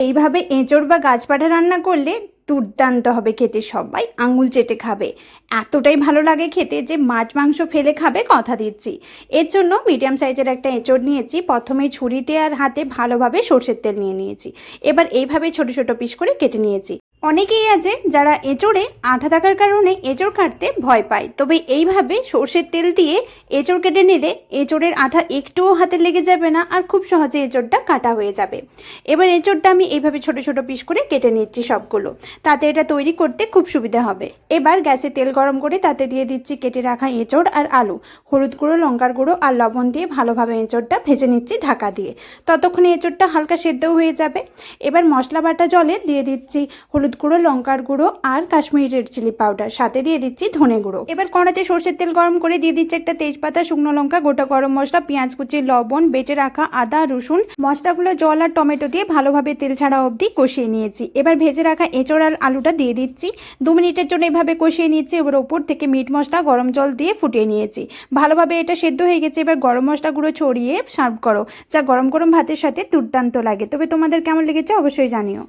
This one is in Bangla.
এইভাবে এঁচড় বা গাছপাঠা রান্না করলে দুর্দান্ত হবে খেতে, সবাই আঙুল চেটে খাবে। এতটাই ভালো লাগে খেতে যে মাছ মাংস ফেলে খাবে কথা দিচ্ছি। এর জন্য মিডিয়াম সাইজের একটা এঁচড় নিয়েছি। প্রথমেই ছুরিতে আর হাতে ভালোভাবে সর্ষের তেল নিয়ে নিয়েছি। এবার এইভাবে ছোট ছোট পিস করে কেটে নিয়েছি। অনেকেই আছে যারা এঁচড়ে আঠা থাকার কারণে এঁচড় কাটতে ভয় পায়, তবে এইভাবে সর্ষের তেল দিয়ে এঁচড় কেটে নিলে এঁচড়ের আঠা একটুও হাতে লেগে যাবে না, আর খুব সহজে এঁচড়টা কাটা হয়ে যাবে। এবার এঁচড়টা আমি এইভাবে ছোট ছোট পিস করে কেটে নিচ্ছি সবগুলো, তাতে এটা তৈরি করতে খুব সুবিধা হবে। এবার গ্যাসে তেল গরম করে তাতে দিয়ে দিচ্ছি কেটে রাখা এঁচড় আর আলু। হলুদ গুঁড়ো, লঙ্কার গুঁড়ো আর লবণ দিয়ে ভালোভাবে এঁচড়টা ভেজে নিচ্ছি ঢাকা দিয়ে। ততক্ষণে এঁচড়টা হালকা সেদ্ধ হয়ে যাবে। এবার মশলা বাটা জলে দিয়ে দিচ্ছি হলুদ গুঁড়ো, লঙ্কার গুঁড়ো আর কাশ্মীরি রেড চিলি পাউডার, সাথে দিয়ে দিচ্ছি ধনে গুঁড়ো। এবার কড়াতে সর্ষের তেল গরম করে দিয়ে দিচ্ছি একটা তেজপাতা, শুকনো লঙ্কা, গোটা গরম মশলা, পেঁয়াজ কুচি, লবণ, বেটে রাখা আদা রসুন। মশলাগুলো জল আর টমেটো দিয়ে ভালোভাবে তেল ছাড়া অবধি কষিয়ে নিয়েছি। এবার ভেজে রাখা এঁচড় আর আলুটা দিয়ে দিচ্ছি। 2 মিনিটের জন্য এভাবে কষিয়ে নিচ্ছি। এবার ওপর থেকে মিট মশলা গরম জল দিয়ে ফুটিয়ে নিয়েছি। ভালোভাবে এটা সেদ্ধ হয়ে গেছে। এবার গরম মশলা গুঁড়ো ছড়িয়ে সার্ভ করো, যা গরম গরম ভাতের সাথে দুর্দান্ত লাগে। তবে তোমাদের কেমন লেগেছে অবশ্যই জানিও।